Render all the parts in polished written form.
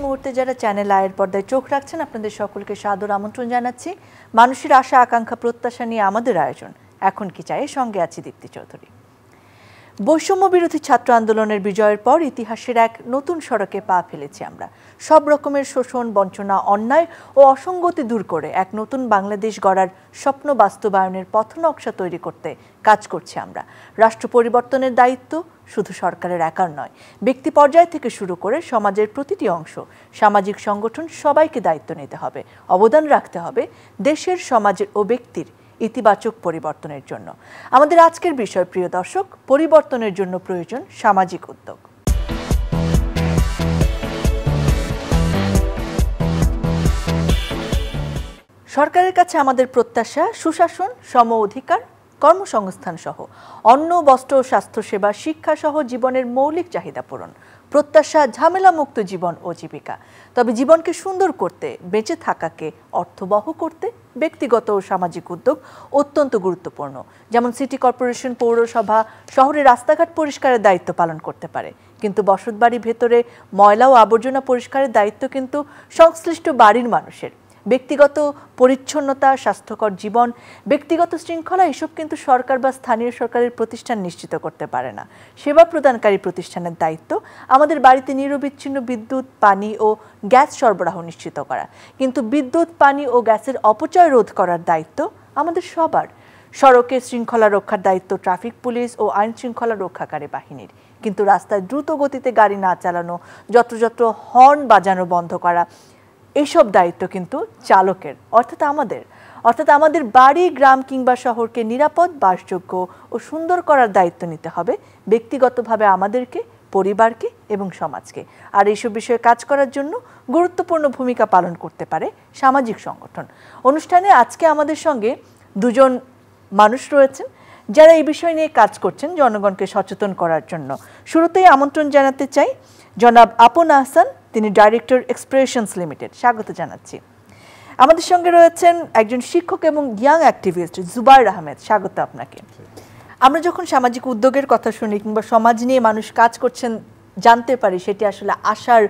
মুহূর্তে যারা চ্যানেল আয়ের পর্দায় চোখ রাখছেন আপনাদের সকলকে সাদর আমন্ত্রণ জানাচ্ছি। মানুষের আশা আকাঙ্ক্ষা প্রত্যাশা নিয়ে আমাদের আয়োজন এখন কি চাই, সঙ্গে আছি দীপ্তি চৌধুরী। বৈষম্য বিরোধী ছাত্র আন্দোলনের বিজয়ের পর ইতিহাসের এক নতুন সড়কে পা ফেলেছি আমরা। সব রকমের শোষণ, বঞ্চনা, অন্যায় ও অসঙ্গতি দূর করে এক নতুন বাংলাদেশ গড়ার স্বপ্ন বাস্তবায়নের পথনকশা তৈরি করতে কাজ করছি আমরা। রাষ্ট্র পরিবর্তনের দায়িত্ব শুধু সরকারের একার নয়, ব্যক্তি পর্যায় থেকে শুরু করে সমাজের প্রতিটি অংশ, সামাজিক সংগঠন সবাইকে দায়িত্ব নিতে হবে, অবদান রাখতে হবে দেশের, সমাজের ও ব্যক্তির ইতিবাচক পরিবর্তনের জন্য। আমাদের আজকের বিষয়, প্রিয় দর্শক, পরিবর্তনের জন্য প্রয়োজন সামাজিক উদ্যোগ। সরকারের কাছে আমাদের প্রত্যাশা সুশাসন, সম অধিকার, কর্মসংস্থান সহ অন্ন, বস্ত্র, স্বাস্থ্যসেবা, শিক্ষা সহ জীবনের মৌলিক চাহিদা পূরণ। প্রত্যাশা ঝামেলামুক্ত জীবন ও জীবিকা। তবে জীবনকে সুন্দর করতে, বেঁচে থাকাকে অর্থবহ করতে ব্যক্তিগত ও সামাজিক উদ্যোগ অত্যন্ত গুরুত্বপূর্ণ। যেমন সিটি কর্পোরেশন, পৌরসভা শহরের রাস্তাঘাট পরিষ্কারের দায়িত্ব পালন করতে পারে, কিন্তু বসতবাড়ির ভেতরে ময়লা ও আবর্জনা পরিষ্কারের দায়িত্ব কিন্তু সংশ্লিষ্ট বাড়ির মানুষের। ব্যক্তিগত পরিচ্ছন্নতা, স্বাস্থ্যকর জীবন, ব্যক্তিগত শৃঙ্খলা এসব কিন্তু সরকার বা স্থানীয় সরকারের প্রতিষ্ঠান নিশ্চিত করতে পারে না। সেবা প্রদানকারী প্রতিষ্ঠানের দায়িত্ব আমাদের বাড়িতে নিরবিচ্ছিন্ন বিদ্যুৎ, পানি ও গ্যাস সরবরাহ নিশ্চিত করা, কিন্তু বিদ্যুৎ, পানি ও গ্যাসের অপচয় রোধ করার দায়িত্ব আমাদের সবার। সড়কে শৃঙ্খলা রক্ষার দায়িত্ব ট্রাফিক পুলিশ ও আইন শৃঙ্খলা রক্ষাকারী বাহিনীর, কিন্তু রাস্তায় দ্রুত গতিতে গাড়ি না চালানো, যত্রযত্র হর্ন বাজানো বন্ধ করা, এইসব দায়িত্ব কিন্তু চালকের, অর্থাৎ আমাদের বাড়ি, গ্রাম কিংবা শহরকে নিরাপদ, বাসযোগ্য ও সুন্দর করার দায়িত্ব নিতে হবে ব্যক্তিগতভাবে আমাদেরকে, পরিবারকে এবং সমাজকে। আর এইসব বিষয়ে কাজ করার জন্য গুরুত্বপূর্ণ ভূমিকা পালন করতে পারে সামাজিক সংগঠন। অনুষ্ঠানে আজকে আমাদের সঙ্গে দুজন মানুষ রয়েছেন যারা এই বিষয় নিয়ে কাজ করছেন জনগণকে সচেতন করার জন্য। শুরুতেই আমন্ত্রণ জানাতে চাই জনাব আপন আহসান, তিনি ডাইরেক্টর এক্সপ্রেশনস লিমিটেড, স্বাগত জানাচ্ছি। আমাদের সঙ্গে রয়েছেন একজন শিক্ষক এবং ইয়াং অ্যাক্টিভিস্ট জুবাইর আহমেদ, স্বাগত আপনাকে। আমরা যখন সামাজিক উদ্যোগের কথা শুনি কিংবা সমাজ নিয়ে মানুষ কাজ করছেন জানতে পারি, সেটি আসলে আশার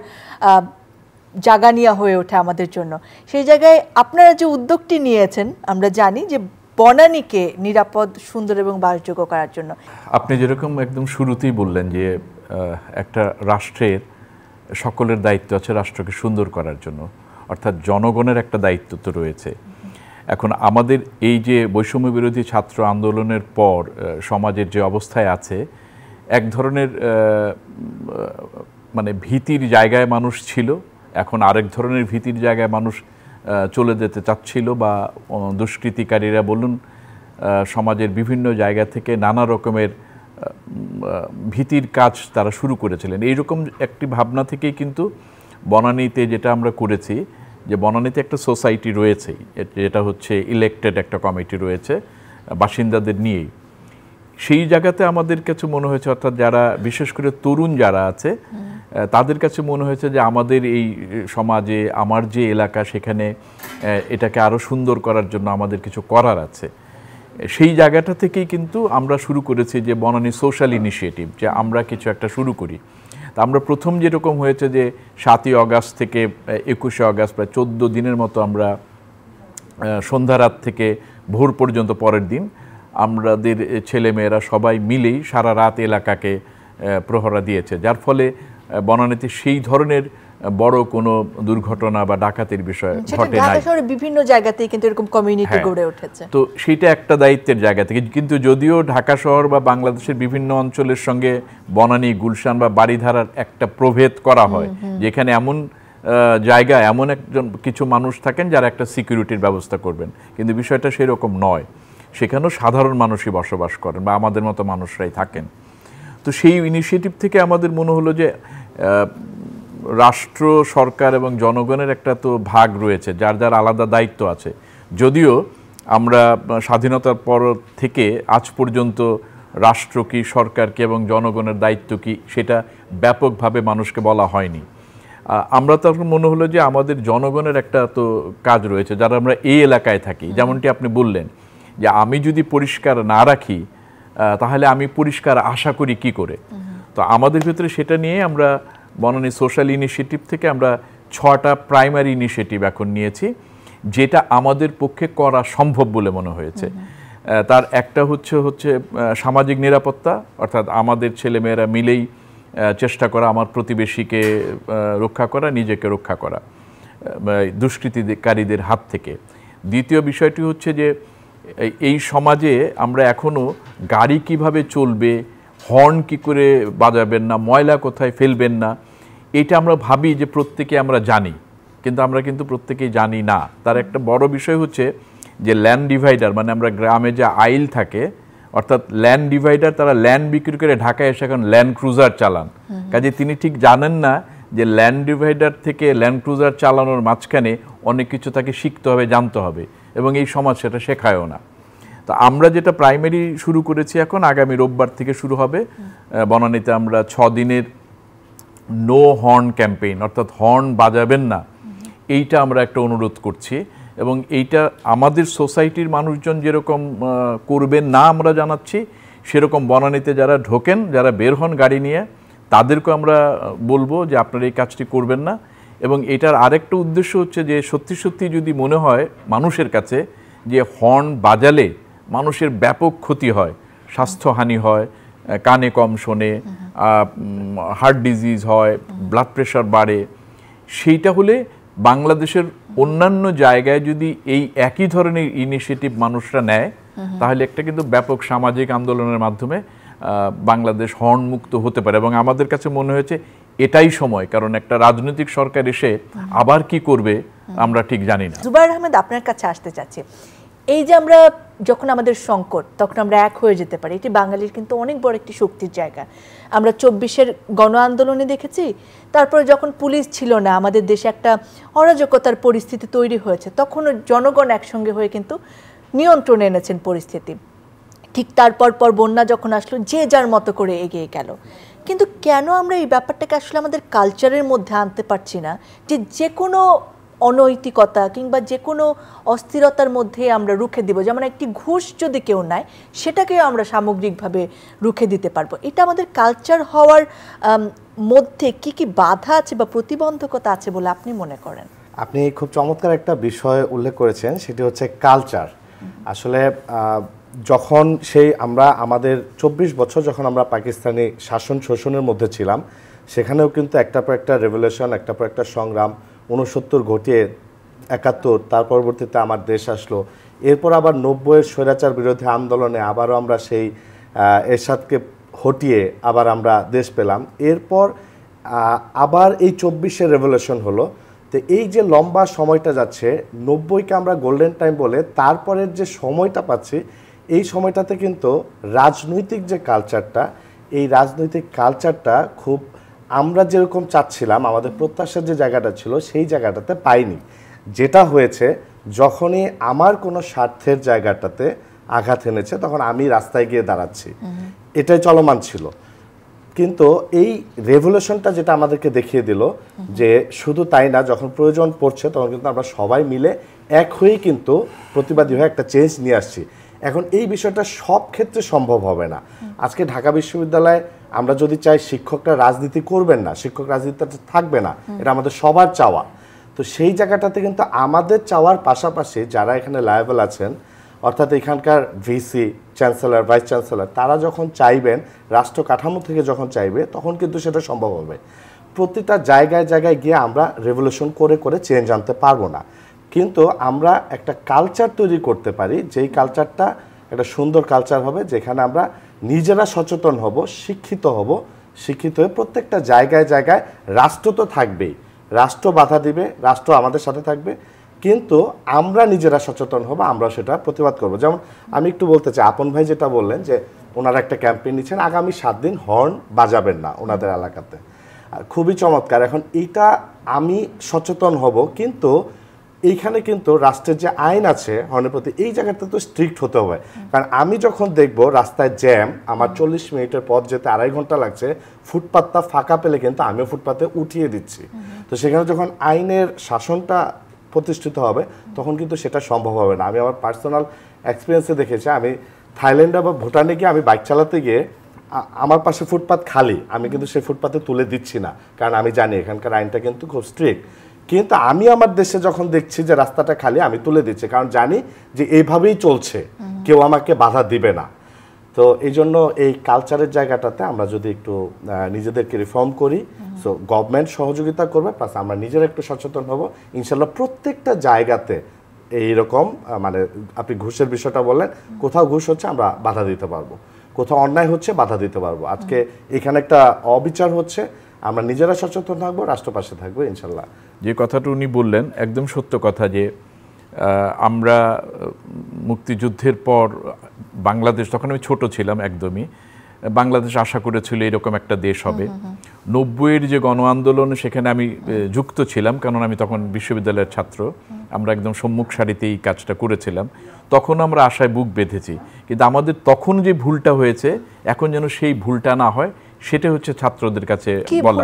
জাগানিয়া হয়ে ওঠে আমাদের জন্য। সেই জায়গায় আপনারা যে উদ্যোগটি নিয়েছেন, আমরা জানি যে বনানীকে নিরাপদ, সুন্দর এবং বাসযোগ্য করার জন্য। আপনি যেরকম একদম শুরুতেই বললেন যে একটা রাষ্ট্রের সকলের দায়িত্ব আছে রাষ্ট্রকে সুন্দর করার জন্য, অর্থাৎ জনগণের একটা দায়িত্ব তো রয়েছে। এখন আমাদের এই যে বৈষম্য বিরোধী ছাত্র আন্দোলনের পর সমাজের যে অবস্থায় আছে, এক ধরনের মানে ভীতির জায়গায় মানুষ ছিল, এখন আরেক ধরনের ভীতির জায়গায় মানুষ চলে যেতে চাচ্ছিল, বা দুষ্কৃতিকারীরা বলুন সমাজের বিভিন্ন জায়গা থেকে নানা রকমের ভীতির কাজ তারা শুরু করেছিলেন। এইরকম একটি ভাবনা থেকেই কিন্তু বনানীতে যেটা আমরা করেছি, যে বনানীতে একটা সোসাইটি রয়েছে, যেটা হচ্ছে ইলেক্টেড একটা কমিটি রয়েছে বাসিন্দাদের নিয়েই। সেই জায়গাতে আমাদের কাছে মনে হয়েছে, অর্থাৎ যারা বিশেষ করে তরুণ যারা আছে তাদের কাছে মনে হয়েছে যে আমাদের এই সমাজে, আমার যে এলাকা, সেখানে এটাকে আরও সুন্দর করার জন্য আমাদের কিছু করার আছে। সেই জায়গাটা থেকেই কিন্তু আমরা শুরু করেছি যে বনানী সোশ্যাল ইনিশিয়েটিভ, যে আমরা কিছু একটা শুরু করি। তা আমরা প্রথম যেরকম হয়েছে যে 7ই আগস্ট থেকে 21শে আগস্ট প্রায় 14 দিনের মতো আমরা সন্ধ্যা রাত থেকে ভোর পর্যন্ত পরের দিন আমাদের ছেলেমেয়েরা সবাই মিলেই সারা রাত এলাকাকে প্রহরা দিয়েছে, যার ফলে বনানীতে সেই ধরনের বড় কোনো দুর্ঘটনা বা ডাকাতির বিষয় ঘটে নাই। বিভিন্ন জায়গাতেই কিন্তু এরকম কমিউনিটি গড়ে উঠেছে। তো সেটা একটা দায়িত্বের জায়গা থেকে, কিন্তু যদিও ঢাকা শহর বা বাংলাদেশের বিভিন্ন অঞ্চলের সঙ্গে বনানী, গুলশান বা বারিধারার একটা প্রভেদ করা হয়, যেখানে এমন জায়গা, এমন একজন কিছু মানুষ থাকেন যারা একটা সিকিউরিটির ব্যবস্থা করবেন, কিন্তু বিষয়টা সেরকম নয়। সেখানেও সাধারণ মানুষই বসবাস করেন বা আমাদের মতো মানুষরাই থাকেন। তো সেই ইনিশিয়েটিভ থেকে আমাদের মনে হলো যে রাষ্ট্র, সরকার এবং জনগণের একটা তো ভাগ রয়েছে, যার যার আলাদা দায়িত্ব আছে। যদিও আমরা স্বাধীনতার পর থেকে আজ পর্যন্ত রাষ্ট্র কি, সরকার কি এবং জনগণের দায়িত্ব কি, সেটা ব্যাপকভাবে মানুষকে বলা হয়নি। আমরা তো মনে হলো যে আমাদের জনগণের একটা তো কাজ রয়েছে, যারা আমরা এই এলাকায় থাকি। যেমনটি আপনি বললেন যে আমি যদি পরিষ্কার না রাখি তাহলে আমি পরিষ্কার আশা করি কি করে। তো আমাদের ভিতরে সেটা নিয়ে আমরা বনানী সোশ্যাল ইনিশিয়েটিভ থেকে আমরা 6টা প্রাইমারি ইনিশিয়েটিভ এখন নিয়েছি, যেটা আমাদের পক্ষে করা সম্ভব বলে মনে হয়েছে। তার একটা হচ্ছে সামাজিক নিরাপত্তা, অর্থাৎ আমাদের ছেলেমেয়েরা মিলেই চেষ্টা করা আমার প্রতিবেশীকে রক্ষা করা, নিজেকে রক্ষা করা দুষ্কৃতিকারীদের হাত থেকে। দ্বিতীয় বিষয়টি হচ্ছে যে এই সমাজে আমরা এখনও গাড়ি কিভাবে চলবে, হর্ন কি করে বাজাবেন না, ময়লা কোথায় ফেলবেন না, এটা আমরা ভাবি যে প্রত্যেকে আমরা জানি, কিন্তু আমরা কিন্তু প্রত্যেকেই জানি না। তার একটা বড় বিষয় হচ্ছে যে ল্যান্ড ডিভাইডার, মানে আমরা গ্রামে যে আইল থাকে, অর্থাৎ ল্যান্ড ডিভাইডার, তারা ল্যান্ড বিক্রি করে ঢাকায় এসে এখন ল্যান্ড ক্রুজার চালান। কাজে তিনি ঠিক জানেন না যে ল্যান্ড ডিভাইডার থেকে ল্যান্ড ক্রুজার চালানোর মাঝখানে অনেক কিছু তাকে শিখতে হবে, জানতে হবে, এবং এই সমাজ সেটা শেখায়ও না। তো আমরা যেটা প্রাইমারি শুরু করেছি এখন, আগামী রোববার থেকে শুরু হবে বনানীতে। আমরা 6 দিনের নো হর্ন ক্যাম্পেইন, অর্থাৎ হর্ন বাজাবেন না, এইটা আমরা একটা অনুরোধ করছি। এবং এইটা আমাদের সোসাইটির মানুষজন যেরকম করবেন না আমরা জানাচ্ছি, সেরকম বনানীতে যারা ঢোকেন, যারা বের হন গাড়ি নিয়ে, তাদেরকে আমরা বলবো যে আপনারা এই কাজটি করবেন না। এবং এটার আরেকটা উদ্দেশ্য হচ্ছে যে সত্যি সত্যি যদি মনে হয় মানুষের কাছে যে হর্ন বাজালে মানুষের ব্যাপক ক্ষতি হয়, স্বাস্থ্যহানি হয়, কানে কম শোনে, হার্ট ডিজিজ হয়, ব্লাড প্রেশার বাড়ে, সেইটা হলে বাংলাদেশের অন্যান্য জায়গায় যদি এই একই ধরনের ইনিশিয়েটিভ মানুষরা নেয়, তাহলে একটা কিন্তু ব্যাপক সামাজিক আন্দোলনের মাধ্যমে বাংলাদেশ হর্ন মুক্ত হতে পারে। এবং আমাদের কাছে মনে হয়েছে এটাই সময়, কারণ একটা রাজনৈতিক সরকার এসে আবার কি করবে আমরা ঠিক জানি না। জুবায়ের আহমেদ, আপনার কাছে আসতে চাচ্ছি, এই যে আমরা যখন আমাদের সংকট, তখন আমরা এক হয়ে যেতে পারি, এটি বাঙালির কিন্তু অনেক বড় একটি শক্তির জায়গা। আমরা 24-এর গণ আন্দোলনে দেখেছি, তারপরে যখন পুলিশ ছিল না, আমাদের দেশে একটা অরাজকতার পরিস্থিতি তৈরি হয়েছে, তখনও জনগণ একসঙ্গে হয়ে কিন্তু নিয়ন্ত্রণে এনেছেন পরিস্থিতি। ঠিক তারপর বন্যা যখন আসলো, যে যার মতো করে এগিয়ে গেল। কিন্তু কেন আমরা এই ব্যাপারটাকে আসলে আমাদের কালচারের মধ্যে আনতে পারছি না, যে কোনো অনৈতিকতা কিংবা যে কোনো অস্থিরতার মধ্যে আমরা রুখে দিব, যেমন একটি ঘুষ যদি কেউ নেয় সেটাকেও আমরা সামগ্রিকভাবে রুখে দিতে পারবো। এটা আমাদের কালচার হওয়ার মধ্যে কি কি বাধা আছে বা প্রতিবন্ধকতা আছে বলে আপনি মনে করেন? আপনি খুব চমৎকার একটা বিষয় উল্লেখ করেছেন, সেটি হচ্ছে কালচার। আসলে যখন আমরা আমাদের 24 বছর যখন আমরা পাকিস্তানি শাসন শোষণের মধ্যে ছিলাম, সেখানেও কিন্তু একটার পর একটা রেভলিউশন, একটার পর একটা সংগ্রাম, 69 ঘটিয়ে 71, তার পরবর্তীতে আমার দেশ আসলো। এরপর আবার 90-এর স্বৈরাচার বিরোধী আন্দোলনে আবারও আমরা সেই এরশাদকে হটিয়ে আবার আমরা দেশ পেলাম। এরপর আবার এই 24-এর রেভলিউশন হলো। তো এই যে লম্বা সময়টা যাচ্ছে, 90-কে আমরা গোল্ডেন টাইম বলে, তারপরের যে সময়টা পাচ্ছি, এই সময়টাতে কিন্তু রাজনৈতিক যে কালচারটা, এই রাজনৈতিক কালচারটা খুব আমরা যেরকম চাচ্ছিলাম, আমাদের প্রত্যাশার যে জায়গাটা ছিল সেই জায়গাটাতে পাইনি। যেটা হয়েছে, যখনই আমার কোনো স্বার্থের জায়গাটাতে আঘাত এনেছে, তখন আমি রাস্তায় গিয়ে দাঁড়াচ্ছি, এটাই চলমান ছিল। কিন্তু এই রেভলিউশনটা যেটা আমাদেরকে দেখিয়ে দিল যে শুধু তাই না, যখন প্রয়োজন পড়ছে তখন কিন্তু আমরা সবাই মিলে এক হয়েই কিন্তু প্রতিবাদী হয়ে একটা চেঞ্জ নিয়ে আসছি। এখন এই বিষয়টা সব ক্ষেত্রে সম্ভব হবে না। আজকে ঢাকা বিশ্ববিদ্যালয়ে আমরা যদি চাই শিক্ষকরা রাজনীতি করবেন না, শিক্ষক রাজনীতিতে থাকবে না, এটা আমাদের সবার চাওয়া। তো সেই জায়গাটাতে কিন্তু আমাদের চাওয়ার পাশাপাশি যারা এখানে লায়েবল আছেন, অর্থাৎ এখানকার ভিসি, চ্যান্সেলর, ভাইস চ্যান্সেলর, তারা যখন চাইবেন, রাষ্ট্র কাঠামো থেকে যখন চাইবে, তখন কিন্তু সেটা সম্ভব হবে। প্রতিটা জায়গায় জায়গায় গিয়ে আমরা রেভলিউশন করে করে চেঞ্জ আনতে পারবো না, কিন্তু আমরা একটা কালচার তৈরি করতে পারি, যেই কালচারটা একটা সুন্দর কালচার হবে, যেখানে আমরা নিজেরা সচেতন হব, শিক্ষিত হয়ে প্রত্যেকটা জায়গায় জায়গায় রাষ্ট্র তো থাকবেই, রাষ্ট্র বাধা দিবে, রাষ্ট্র আমাদের সাথে থাকবে, কিন্তু আমরা নিজেরা সচেতন হব, আমরা সেটা প্রতিবাদ করব। যেমন আমি একটু বলতে চাই, আপন ভাই যেটা বললেন যে ওনারা একটা ক্যাম্পেইন নিচ্ছেন, আগামী 7 দিন হর্ন বাজাবেন না ওনাদের এলাকাতে, খুবই চমৎকার। এখন এইটা আমি সচেতন হব, কিন্তু এইখানে কিন্তু রাষ্ট্রের যে আইন আছে হর্নের প্রতি, এই জায়গাতে তো স্ট্রিক্ট হতে হবে। কারণ আমি যখন দেখব রাস্তায় জ্যাম, আমার 40 মিনিটের পথ যেতে 2.5 ঘন্টা লাগছে, ফুটপাতটা ফাঁকা পেলে কিন্তু আমিও ফুটপাতে উঠিয়ে দিচ্ছি। তো সেখানে যখন আইনের শাসনটা প্রতিষ্ঠিত হবে, তখন কিন্তু সেটা সম্ভব হবে না। আমি আমার পার্সোনাল এক্সপিরিয়েন্সে দেখেছি, আমি থাইল্যান্ডে বা ভুটানে গিয়ে আমি বাইক চালাতে গিয়ে আমার পাশে ফুটপাত খালি, আমি কিন্তু সেই ফুটপাতে তুলে দিচ্ছি না, কারণ আমি জানি এখানকার আইনটা কিন্তু খুব স্ট্রিক্ট। কিন্তু আমি আমার দেশে যখন দেখছি যে রাস্তাটা খালি, আমি তুলে দিচ্ছি, কারণ জানি যে এইভাবেই চলছে, কেউ আমাকে বাধা দিবে না। তো এই জন্য এই কালচারের জায়গাটাতে আমরা যদি একটু নিজেদেরকে রিফর্ম করি, সো গভর্নমেন্ট সহযোগিতা করবে, প্লাস আমরা নিজেরা একটু সচেতন হব, ইনশাল্লাহ প্রত্যেকটা জায়গাতে এইরকম মানে আপনি ঘুষের বিষয়টা বললেন, কোথাও ঘুষ হচ্ছে আমরা বাধা দিতে পারবো, কোথাও অন্যায় হচ্ছে বাধা দিতে পারবো। আজকে এখানে একটা অবিচার হচ্ছে, আমরা নিজেরা সচেতন থাকবো, রাষ্ট্র পাশে থাকবো ইনশাল্লাহ। যে কথাটা উনি বললেন একদম সত্য কথা, যে আমরা মুক্তিযুদ্ধের পর বাংলাদেশ, তখন আমি ছোট ছিলাম একদমই, বাংলাদেশ আশা করেছিল এরকম একটা দেশ হবে। 90-এর যে গণ আন্দোলন, সেখানে আমি যুক্ত ছিলাম, কারণ আমি তখন বিশ্ববিদ্যালয়ের ছাত্র, আমরা একদম সম্মুখ সারিতে এই কাজটা করেছিলাম। তখন আমরা আশায় বুক বেঁধেছি, কিন্তু আমাদের তখন যে ভুলটা হয়েছে, এখন যেন সেই ভুলটা না হয়, সেটা হচ্ছে ছাত্রদের কাছে বলা।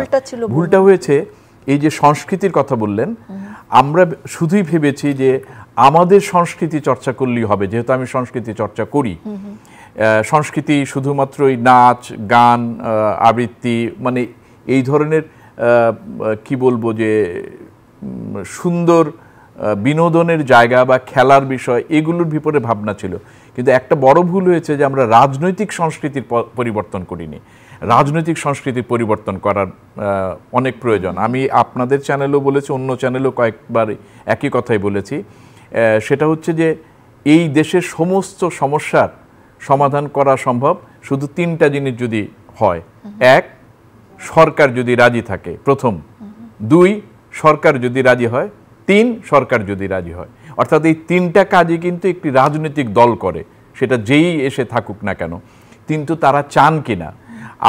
ভুলটা হয়েছে এই যে সংস্কৃতির কথা বললেন, আমরা শুধুই ভেবেছি যে আমাদের সংস্কৃতি চর্চা করলেই হবে, যেহেতু আমি সংস্কৃতি চর্চা করি। সংস্কৃতি শুধুমাত্রই নাচ গান আবৃত্তি, মানে এই ধরনের কি বলবো যে সুন্দর বিনোদনের জায়গা বা খেলার বিষয়, এগুলোর ভিতরে ভাবনা ছিল। কিন্তু একটা বড় ভুল হয়েছে যে আমরা রাজনৈতিক সংস্কৃতির পরিবর্তন করিনি। রাজনৈতিক সংস্কৃতির পরিবর্তন করার অনেক প্রয়োজন। আমি আপনাদের চ্যানেলেও বলেছি, অন্য চ্যানেলেও কয়েকবার একই কথাই বলেছি। সেটা হচ্ছে যে এই দেশের সমস্ত সমস্যার সমাধান করা সম্ভব শুধু 3টা জিনিস যদি হয়। 1, সরকার যদি রাজি থাকে, প্রথম। 2, সরকার যদি রাজি হয়। 3, সরকার যদি রাজি হয়। অর্থাৎ এই 3টা কাজই কিন্তু একটি রাজনৈতিক দল করে, সেটা যেই এসে থাকুক না কেন। কিন্তু তারা চান কিনা।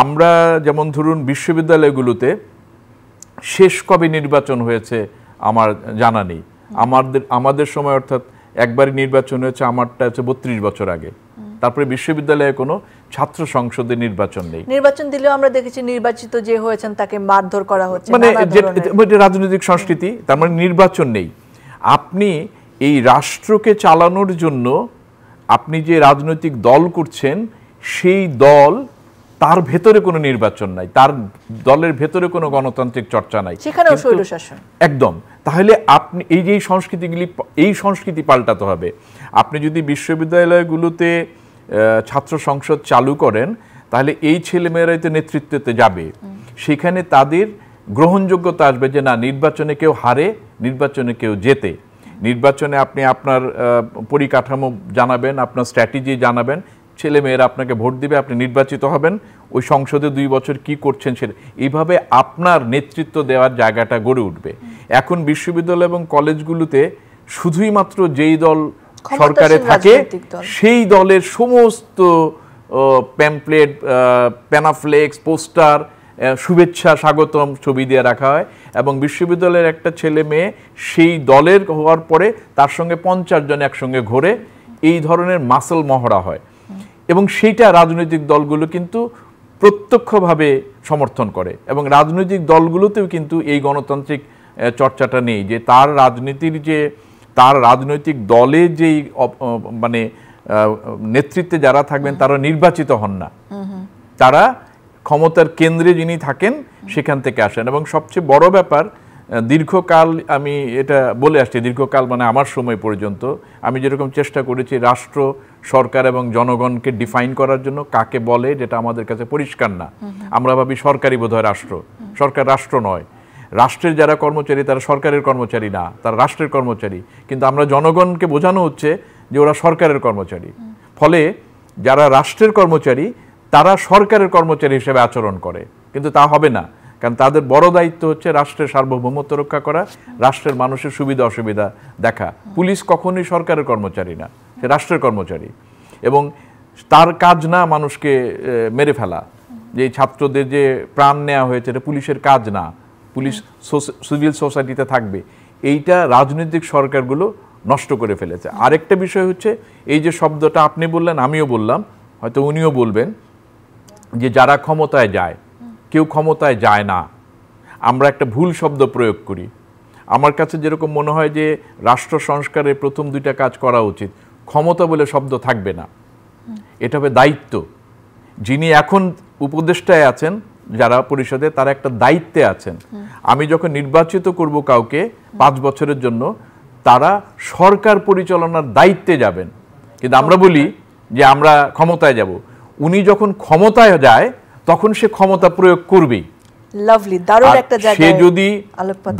আমরা যেমন ধরুন বিশ্ববিদ্যালয়গুলোতে শেষ কবে নির্বাচন হয়েছে আমার জানা নেই। আমাদের সময় অর্থাৎ একবারই নির্বাচন হয়েছে, আমারটা হচ্ছে 32 বছর আগে। তারপরে বিশ্ববিদ্যালয়ে কোনো ছাত্র সংসদের নির্বাচন নেই। নির্বাচন দিলেও আমরা দেখেছি নির্বাচিত যে হয়েছেন তাকে মারধর করা হচ্ছে, মানে রাজনৈতিক সংস্কৃতি। তার মানে নির্বাচন নেই। আপনি এই রাষ্ট্রকে চালানোর জন্য আপনি যে রাজনৈতিক দল করছেন, সেই দল, তার ভেতরে কোনো নির্বাচন নাই, তার দলের ভেতরে কোনো গণতান্ত্রিক চর্চা নাই, সেখানেও স্বৈরশাসন একদম। তাহলে আপনি এই যে এই সংস্কৃতি পাল্টাতে হবে। আপনি যদি বিশ্ববিদ্যালয়গুলোতে ছাত্র সংসদ চালু করেন, তাহলে এই ছেলেমেয়েরাই তো নেতৃত্বতে যাবে। সেখানে তাদের গ্রহণযোগ্যতা আসবে যে না, নির্বাচনে কেউ হারে, নির্বাচনে কেউ জেতে। নির্বাচনে আপনি আপনার পরিকাঠামো জানাবেন, আপনার স্ট্র্যাটেজি জানাবেন, ছেলেমেয়েরা আপনাকে ভোট দিবে, আপনি নির্বাচিত হবেন, ওই সংসদে 2 বছর কি করছেন সেটা, এইভাবে আপনার নেতৃত্ব দেওয়ার জায়গাটা গড়ে উঠবে। এখন বিশ্ববিদ্যালয় এবং কলেজগুলোতে শুধুই মাত্র যেই দল সরকারে থাকে, সেই দলের সমস্ত প্যাম্পলেট, প্যানাফ্লেক্স, পোস্টার, শুভেচ্ছা স্বাগতম ছবি দিয়ে রাখা হয়, এবং বিশ্ববিদ্যালয়ের একটা ছেলে মেয়ে সেই দলের হওয়ার পরে তার সঙ্গে 50 জন একসঙ্গে ঘোরে, এই ধরনের মাসল মহড়া হয়। এবং সেইটা রাজনৈতিক দলগুলো কিন্তু প্রত্যক্ষভাবে সমর্থন করে, এবং রাজনৈতিক দলগুলোতেও কিন্তু এই গণতান্ত্রিক চর্চাটা নেই, যে তার রাজনৈতিক দলে যেই মানে নেতৃত্বে যারা থাকবেন তারা নির্বাচিত হন না, তারা ক্ষমতার কেন্দ্রে যিনি থাকেন সেখান থেকে আসেন। এবং সবচেয়ে বড় ব্যাপার, দীর্ঘকাল আমি এটা বলে আসছি, দীর্ঘকাল মানে আমার সময় পর্যন্ত আমি যেরকম চেষ্টা করেছি রাষ্ট্র, সরকার এবং জনগণকে ডিফাইন করার জন্য কাকে বলে, যেটা আমাদের কাছে পরিষ্কার না। আমরা ভাবি সরকারি বোধহয় রাষ্ট্র, সরকার রাষ্ট্র নয়। রাষ্ট্রের যারা কর্মচারী তারা সরকারের কর্মচারী না, তারা রাষ্ট্রের কর্মচারী। কিন্তু আমরা জনগণকে বোঝানো হচ্ছে যে ওরা সরকারের কর্মচারী। ফলে যারা রাষ্ট্রের কর্মচারী তারা সরকারের কর্মচারী হিসেবে আচরণ করে, কিন্তু তা হবে না। কারণ তাদের বড় দায়িত্ব হচ্ছে রাষ্ট্রের সার্বভৌমত্ব রক্ষা করা, রাষ্ট্রের মানুষের সুবিধা অসুবিধা দেখা। পুলিশ কখনোই সরকারের কর্মচারী না, সে রাষ্ট্রের কর্মচারী। এবং তার কাজ না মানুষকে মেরে ফেলা। যে ছাত্রদের যে প্রাণ নেওয়া হয়েছে, এটা পুলিশের কাজ না। পুলিশ সিভিল সোসাইটিতে থাকবে। এইটা রাজনৈতিক সরকারগুলো নষ্ট করে ফেলেছে। আরেকটা বিষয় হচ্ছে এই যে শব্দটা আপনি বললেন, আমিও বললাম, হয়তো উনিও বলবেন, যে যারা ক্ষমতায় যায়, কেউ ক্ষমতায় যায় না। আমরা একটা ভুল শব্দ প্রয়োগ করি। আমার কাছে যেরকম মনে হয় যে রাষ্ট্র সংস্কারের প্রথম 2টা কাজ করা উচিত। ক্ষমতা বলে শব্দ থাকবে না, এটা হবে দায়িত্ব। যিনি এখন উপদেষ্টায় আছেন যারা পরিষদে তারা একটা দায়িত্বে আছেন। আমি যখন নির্বাচিত করব কাউকে 5 বছরের জন্য, তারা সরকার পরিচালনার দায়িত্বে যাবেন। কিন্তু আমরা বলি যে আমরা ক্ষমতায় যাব, উনি যখন ক্ষমতায় যায় তখন সে ক্ষমতা প্রয়োগ করবেই। লাভলি, দারুণ একটা জায়গা। সে যদি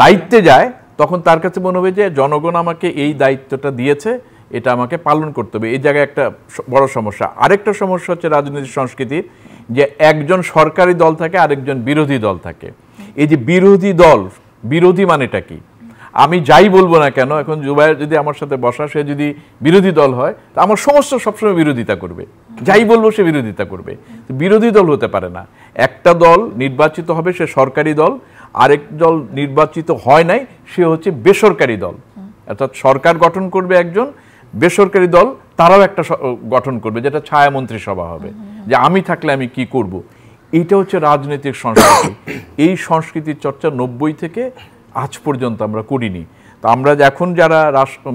দায়িত্বে যায় তখন তার কাছে মনে হবে যে জনগণ আমাকে এই দায়িত্বটা দিয়েছে, এটা আমাকে পালন করতে হবে। এই জায়গায় একটা বড় সমস্যা। আরেকটা সমস্যা হচ্ছে রাজনৈতিক সংস্কৃতির, যে একজন সরকারি দল থাকে, আরেকজন বিরোধী দল থাকে। এই যে বিরোধী দল, বিরোধী মানেটা কি? আমি যাই বলবো না কেন, এখন জুবায়ের যদি আমার সাথে বসা, সে যদি বিরোধী দল হয়, তা আমার সমস্ত সবসময় বিরোধিতা করবে, যাই বলবো সে বিরোধিতা করবে। বিরোধী দল হতে পারে না। একটা দল নির্বাচিত হবে, সে সরকারি দল, আরেক দল নির্বাচিত হয় নাই, সে হচ্ছে বেসরকারি দল। অর্থাৎ সরকার গঠন করবে একজন, বেসরকারি দল তারাও একটা গঠন করবে, যেটা ছায়া মন্ত্রিসভা হবে, যে আমি থাকলে আমি কি করব। এইটা হচ্ছে রাজনৈতিক সংস্কৃতি। এই সংস্কৃতির চর্চা 90 থেকে আজ পর্যন্ত আমরা করিনি। তো আমরা এখন যারা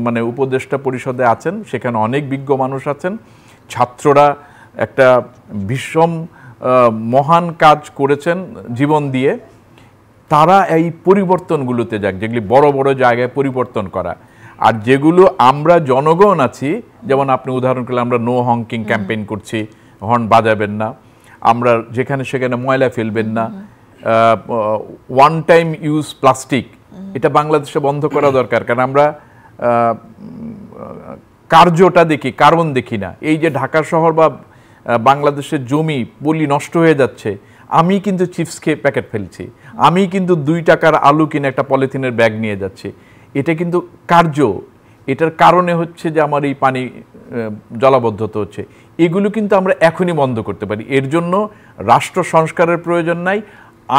মানে উপদেষ্টা পরিষদে আছেন, সেখানে অনেক বিজ্ঞ মানুষ আছেন, ছাত্ররা একটা ভীষণ মহান কাজ করেছেন জীবন দিয়ে। তারা এই পরিবর্তনগুলোতে যাক, যেগুলি বড় বড় জায়গায় পরিবর্তন করা। আর যেগুলো আমরা জনগণ আছি, যেমন আপনি উদাহরণ করলে আমরা নো হংকিং ক্যাম্পেইন করছি, হর্ন বাজাবেন না, আমরা যেখানে সেখানে ময়লা ফেলবেন না, ওয়ান টাইম ইউজ প্লাস্টিক এটা বাংলাদেশে বন্ধ করা দরকার। কারণ আমরা কার্যটা দেখি, কারণ দেখি না। এই যে ঢাকা শহর বা বাংলাদেশের জমি পলি নষ্ট হয়ে যাচ্ছে, আমি কিন্তু চিপস খেয়ে প্যাকেট ফেলছি, আমি কিন্তু 2 টাকার আলু কিনে একটা পলিথিনের ব্যাগ নিয়ে যাচ্ছি। এটা কিন্তু কার্য। এটার কারণে হচ্ছে যে আমার এই পানি জলাবদ্ধতা হচ্ছে। এগুলো কিন্তু আমরা এখনই বন্ধ করতে পারি। এর জন্য রাষ্ট্র সংস্কারের প্রয়োজন নাই,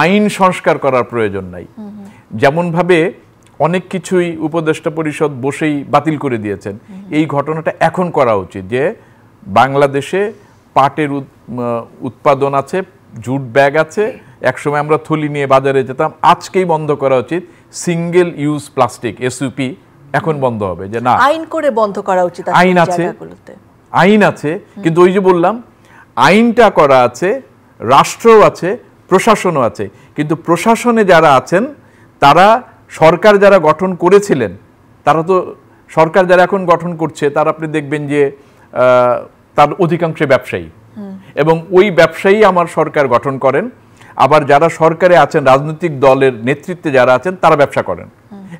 আইন সংস্কার করার প্রয়োজন নাই। যেমনভাবে অনেক কিছুই উপদেষ্টা পরিষদ বসেই বাতিল করে দিয়েছেন, এই ঘটনাটা এখন করা উচিত। যে বাংলাদেশে পাটের উৎপাদন আছে, জুট ব্যাগ আছে, একসময় আমরা থলি নিয়ে বাজারে যেতাম, আজকেই বন্ধ করা উচিত। সিঙ্গেল ইউজ প্লাস্টিক এসইউপি এখন বন্ধ হবে। যে না, আইন করে বন্ধ করা উচিত। আইন আছে, আইন আছে, কিন্তু ওই যে বললাম, আইনটা করা আছে, রাষ্ট্রও আছে, প্রশাসনও আছে। কিন্তু প্রশাসনে যারা আছেন, তারা সরকার যারা গঠন করেছিলেন, তারা তো সরকার যারা এখন গঠন করছে, তারা আপনি দেখবেন যে তার অধিকাংশ ব্যবসায়ী, এবং ওই ব্যবসায়ী আমার সরকার গঠন করেন। আবার যারা সরকারে আছেন, রাজনৈতিক দলের নেতৃত্বে যারা আছেন, তারা ব্যবসা করেন।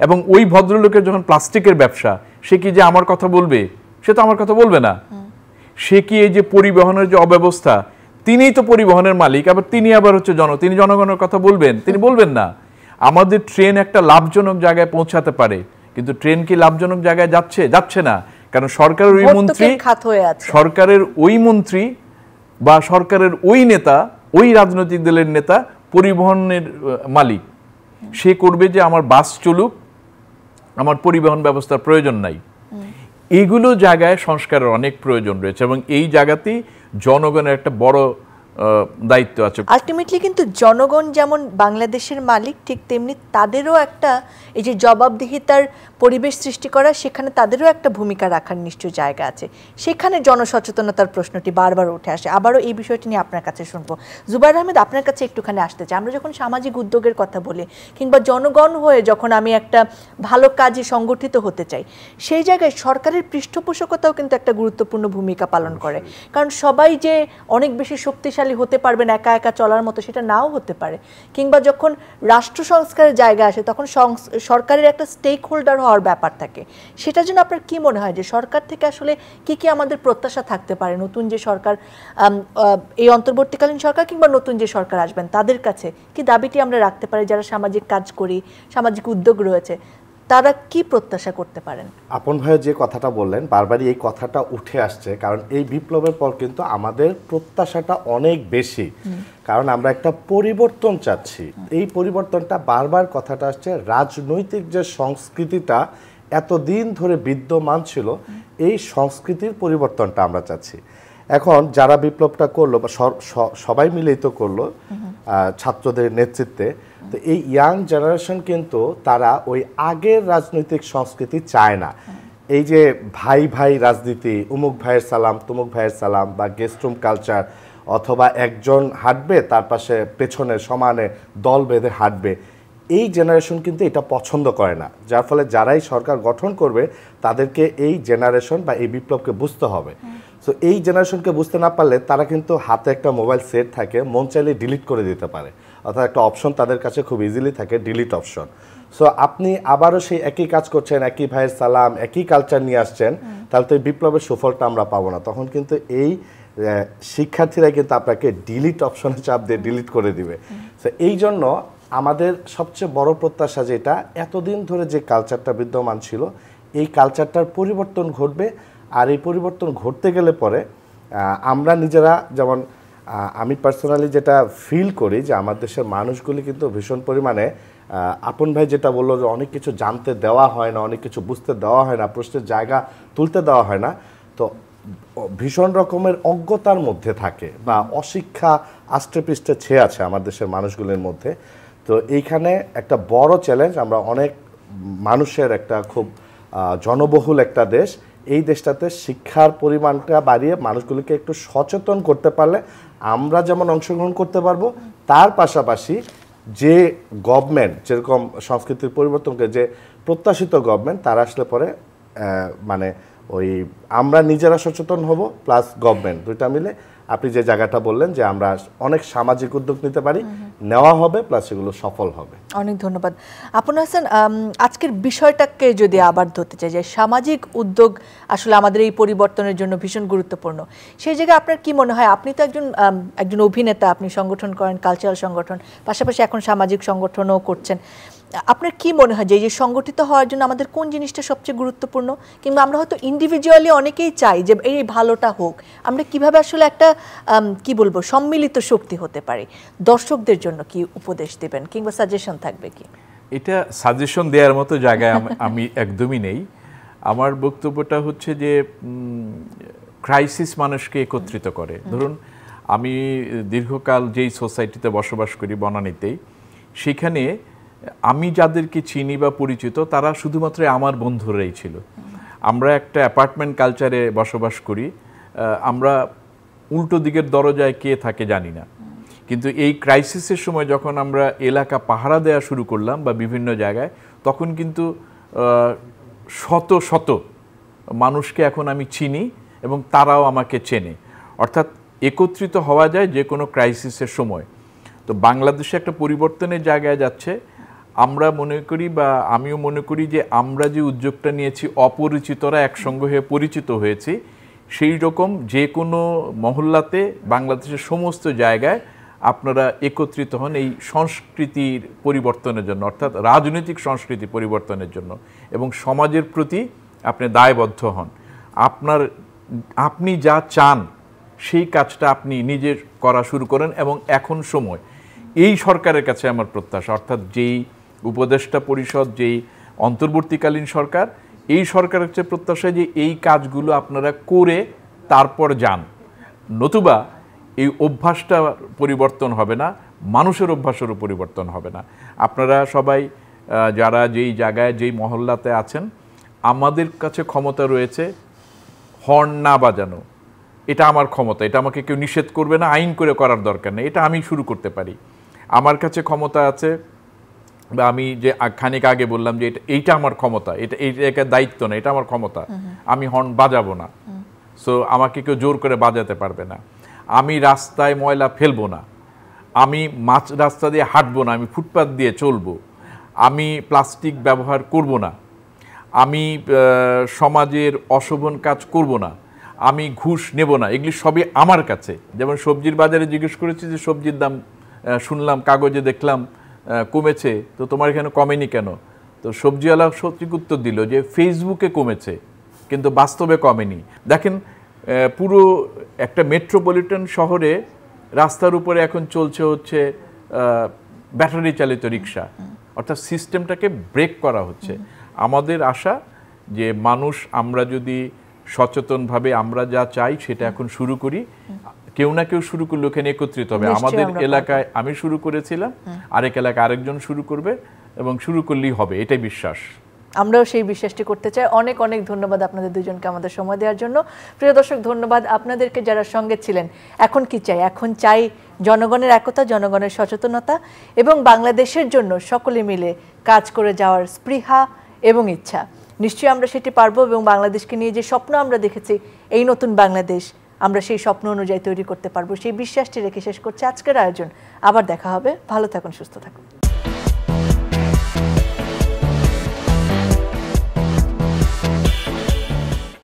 এবং ওই ভদ্রলোকের যখন প্লাস্টিকের ব্যবসা, সে কি যে আমার কথা বলবে? সে তো আমার কথা বলবে না। সে কি এই যে পরিবহনের যে অব্যবস্থা, তিনিই তো পরিবহনের মালিক, আবার তিনি আবার হচ্ছে তিনি জনগণের কথা বলবেন? তিনি বলবেন না। আমাদের ট্রেন একটা লাভজনক জায়গায় পৌঁছাতে পারে, কিন্তু ট্রেন কি লাভজনক জায়গায় যাচ্ছে? যাচ্ছে না। কারণ সরকারের ওই মন্ত্রী, সরকারের ওই মন্ত্রী বা সরকারের ওই নেতা, ওই রাজনৈতিক দলের নেতা পরিবহনের মালিক। সে করবে যে আমার বাস চলুক, আমার পরিবহন ব্যবস্থার প্রয়োজন নাই। এইগুলো জায়গায় সংস্কারের অনেক প্রয়োজন রয়েছে, এবং এই জায়গাতেই জনগণের একটা বড় দায়িত্ব আছে। আলটিমেটলি কিন্তু জনগণ যেমন বাংলাদেশের মালিক, ঠিক তেমনি তাদেরও একটা এই যে জবাবদিহিতার পরিবেশ সৃষ্টি করা, সেখানে তাদেরও একটা ভূমিকা রাখার নিশ্চয় জায়গা আছে। সেখানে জনসচেতনতার প্রশ্নটি বারবার উঠে আসে। আবারও এই বিষয়টি নিয়ে আপনার কাছে শুনবো। জুবায়ের আহমেদ, আপনার কাছে একটুখানি আসতে চাই। আমরা যখন সামাজিক উদ্যোগের কথা বলি, কিংবা জনগণ হয়ে যখন আমি একটা ভালো কাজে সংগঠিত হতে চাই, সেই জায়গায় সরকারের পৃষ্ঠপোষকতাও কিন্তু একটা গুরুত্বপূর্ণ ভূমিকা পালন করে। কারণ সবাই যে অনেক বেশি শক্তিশালী হতে পারবেন একা একা চলার মতো, সেটা নাও হতে পারে। কিংবা যখন রাষ্ট্র সংস্কারের জায়গা আসে, তখন সরকারের একটা স্টেক হোল্ডার হওয়ার ব্যাপার থাকে। সেটার জন্য আপনার কি মনে হয় যে সরকার থেকে আসলে কি কি আমাদের প্রত্যাশা থাকতে পারে? নতুন যে সরকার, এই অন্তর্বর্তীকালীন সরকার কিংবা নতুন যে সরকার আসবেন, তাদের কাছে কি দাবিটি আমরা রাখতে পারি? যারা সামাজিক কাজ করি, সামাজিক উদ্যোগ রয়েছে, তারা কি প্রত্যাশা করতে পারেন? আপন ভাই যে কথাটা বললেন, বারবারই এই কথাটা উঠে আসছে। কারণ এই বিপ্লবের পর কিন্তু আমাদের প্রত্যাশাটা অনেক বেশি, কারণ আমরা একটা পরিবর্তন চাচ্ছি। এই পরিবর্তনটা বারবার কথাটা আসছে, রাজনৈতিক যে সংস্কৃতিটা এতদিন ধরে বিদ্যমান ছিল, এই সংস্কৃতির পরিবর্তনটা আমরা চাচ্ছি। এখন যারা বিপ্লবটা করলো, বা সবাই মিলেই তো করলো ছাত্রদের নেতৃত্বে, তো এই ইয়াং জেনারেশন কিন্তু তারা ওই আগের রাজনৈতিক সংস্কৃতি চায় না। এই যে ভাই ভাই রাজনীতি, উমুক ভাইয়ের সালাম তুমুক ভাইয়ের সালাম, বা গেস্ট রুম কালচার, অথবা একজন হাঁটবে তার পাশে পেছনে সমানে দল বেঁধে হাঁটবে, এই জেনারেশন কিন্তু এটা পছন্দ করে না। যার ফলে যারাই সরকার গঠন করবে তাদেরকে এই জেনারেশন বা এই বিপ্লবকে বুঝতে হবে। সো এই জেনারেশনকে বুঝতে না পারলে তারা কিন্তু হাতে একটা মোবাইল সেট থাকে, মন চাইলে ডিলিট করে দিতে পারে, অর্থাৎ একটা অপশন তাদের কাছে খুব ইজিলি থাকে, ডিলিট অপশন। সো আপনি আবারও সেই একই কাজ করছেন, একই ভাইয়ের সালাম, একই কালচার নিয়ে আসছেন, তাহলে তো এই বিপ্লবের সুফলটা আমরা পাবো না। তখন কিন্তু এই শিক্ষার্থীরা কিন্তু আপনাকে ডিলিট অপশনে চাপ দিয়ে ডিলিট করে দিবে। সো এই জন্য আমাদের সবচেয়ে বড় প্রত্যাশা যেটা, এতদিন ধরে যে কালচারটা বিদ্যমান ছিল এই কালচারটার পরিবর্তন ঘটবে। আর এই পরিবর্তন ঘটতে গেলে পরে আমরা নিজেরা, যেমন আমি পার্সোনালি যেটা ফিল করি যে আমার দেশের মানুষগুলি কিন্তু ভীষণ পরিমাণে, আপন ভাই যেটা বললো যে অনেক কিছু জানতে দেওয়া হয় না, অনেক কিছু বুঝতে দেওয়া হয় না, প্রশ্নের জায়গা তুলতে দেওয়া হয় না, তো ভীষণ রকমের অজ্ঞতার মধ্যে থাকে বা অশিক্ষা আষ্টে পৃষ্ঠে ছেয়ে আছে আমার দেশের মানুষগুলির মধ্যে। তো এইখানে একটা বড় চ্যালেঞ্জ, আমরা অনেক মানুষের একটা খুব জনবহুল একটা দেশ, এই দেশটাতে শিক্ষার পরিমাণটা বাড়িয়ে মানুষগুলিকে একটু সচেতন করতে পারলে আমরা যেমন অংশগ্রহণ করতে পারবো, তার পাশাপাশি যে গভর্নমেন্ট যেরকম সংস্কৃতির পরিবর্তন করে, যে প্রত্যাশিত গভর্নমেন্ট, তারা আসলে পরে মানে ওই আমরা নিজেরা সচেতন হব প্লাস গভর্নমেন্ট, দুইটা মিলে আপনি যে জায়গাটা বললেন যে আমরা অনেক সামাজিক উদ্যোগ নিতে পারি, নেওয়া হবে, প্লাস এগুলো সফল হবে। অনেক ধন্যবাদ আপন হাসান। আজকের বিষয়টাকে যদি আবার ধরতে চাই যে সামাজিক উদ্যোগ আসলে আমাদের এই পরিবর্তনের জন্য ভীষণ গুরুত্বপূর্ণ, সেই জায়গায় আপনার কি মনে হয়? আপনি তো একজন অভিনেতা, আপনি সংগঠন করেন, কালচারাল সংগঠন, পাশাপাশি এখন সামাজিক সংগঠনও করছেন। আপনার কি মনে হয় যে এই যে সংগঠিত হওয়ার জন্য আমাদের কোন জিনিসটা সবচেয়ে গুরুত্বপূর্ণ? কিংবা আমরা হয়তো ইন্ডিভিজুয়ালি অনেকেই চাই যে এই ভালোটা হোক, আমরা কিভাবে আসলে একটা কি বলবো সম্মিলিত শক্তি হতে পারি? দর্শকদের জন্য কি উপদেশ দেবেন কিংবা সাজেশন থাকবে কি? এটা সাজেশন দেওয়ার মতো জায়গায় আমি একদমই নেই। আমার বক্তব্যটা হচ্ছে যে ক্রাইসিস মানুষকে একত্রিত করে। ধরুন আমি দীর্ঘকাল যেই সোসাইটিতে বসবাস করি বনানীতেই, সেখানে আমি যাদেরকে চিনি বা পরিচিত তারা শুধুমাত্র আমার বন্ধুরাই ছিল। আমরা একটা অ্যাপার্টমেন্ট কালচারে বসবাস করি, আমরা উল্টো দিকের দরজায় কে থাকে জানি না। কিন্তু এই ক্রাইসিসের সময় যখন আমরা এলাকা পাহারা দেওয়া শুরু করলাম বা বিভিন্ন জায়গায়, তখন কিন্তু শত শত মানুষকে এখন আমি চিনি এবং তারাও আমাকে চেনে। অর্থাৎ একত্রিত হওয়া যায় যে কোনো ক্রাইসিসের সময়। তো বাংলাদেশে একটা পরিবর্তনের জায়গায় যাচ্ছে। আমরা মনে করি বা আমিও মনে করি যে আমরা যে উদ্যোগটা নিয়েছি, অপরিচিতরা একসঙ্গে হয়ে পরিচিত হয়েছি, সেই রকম যে কোনো মহল্লাতে বাংলাদেশের সমস্ত জায়গায় আপনারা একত্রিত হন এই সংস্কৃতির পরিবর্তনের জন্য, অর্থাৎ রাজনৈতিক সংস্কৃতি পরিবর্তনের জন্য, এবং সমাজের প্রতি আপনি দায়বদ্ধ হন। আপনি যা চান সেই কাজটা আপনি নিজে করা শুরু করেন। এবং এখন সময় এই সরকারের কাছে আমার প্রত্যাশা, অর্থাৎ যেই উপদেষ্টা পরিষদ, যেই অন্তর্বর্তীকালীন সরকার, এই সরকারের কাছে প্রত্যাশা যে এই কাজগুলো আপনারা করে তারপর যান, নতুবা এই অভ্যাসটা পরিবর্তন হবে না, মানুষের অভ্যাসেরও পরিবর্তন হবে না। আপনারা সবাই যারা যেই জায়গায় যেই মহল্লাতে আছেন, আমাদের কাছে ক্ষমতা রয়েছে হর্ন না বাজানো। এটা আমার ক্ষমতা, এটা আমাকে কেউ নিষেধ করবে না, আইন করে করার দরকার নেই, এটা আমি শুরু করতে পারি। আমার কাছে ক্ষমতা আছে, বা আমি যে খানিক আগে বললাম যে এইটা আমার ক্ষমতা, এইটা দায়িত্ব না, এটা আমার ক্ষমতা, আমি হর্ন বাজাবো না। সো আমাকে কেউ জোর করে বাজাতে পারবে না। আমি রাস্তায় ময়লা ফেলবো না, আমি মাঝ রাস্তা দিয়ে হাঁটবো না, আমি ফুটপাথ দিয়ে চলবো, আমি প্লাস্টিক ব্যবহার করব না, আমি সমাজের অশোভন কাজ করব না, আমি ঘুষ নেব না। এগুলি সবই আমার কাছে। যেমন সবজির বাজারে জিজ্ঞেস করেছি যে সবজির দাম শুনলাম কাগজে দেখলাম কমেছে, তো তোমার এখানে কমেনি কেন? তো সবজিওয়ালা সঠিক উত্তর দিল যে ফেসবুকে কমেছে, কিন্তু বাস্তবে কমেনি। দেখেন পুরো একটা মেট্রোপলিটন শহরে রাস্তার উপরে এখন চলছে হচ্ছে ব্যাটারি চালিত রিক্সা, অর্থাৎ সিস্টেমটাকে ব্রেক করা হচ্ছে। আমাদের আশা যে মানুষ, আমরা যদি সচেতনভাবে আমরা যা চাই সেটা এখন শুরু করি, কেউ না কেউ শুরু করলে ওখানে একত্রিত হবে। আমাদের এলাকায় আমি শুরু করেছিলাম, আরেক এলাকায় আরেকজন শুরু করবে, এবং শুরু করলেই হবে, এটাই বিশ্বাস। আমরাও সেই বিশ্বাসটি করতে চাই। অনেক অনেক ধন্যবাদ আপনাদের দুজনকে আমাদের সময় দেওয়ার জন্য। প্রিয় দর্শক, ধন্যবাদ আপনাদেরকে যারা সঙ্গে ছিলেন। এখন কি চাই? এখন চাই জনগণের একতা, জনগণের সচেতনতা এবং বাংলাদেশের জন্য সকলে মিলে কাজ করে যাওয়ার স্পৃহা এবং ইচ্ছা। নিশ্চয়ই আমরা সেটি পারবো এবং বাংলাদেশকে নিয়ে যে স্বপ্ন আমরা দেখেছি, এই নতুন বাংলাদেশ, আমরা সেই স্বপ্ন অনুযায়ী তৈরি করতে পারবো। সেই বিশ্বাসটি রেখে শেষ করছি আজকের আয়োজন। আবার দেখা হবে। ভালো থাকুন, সুস্থ থাকুন।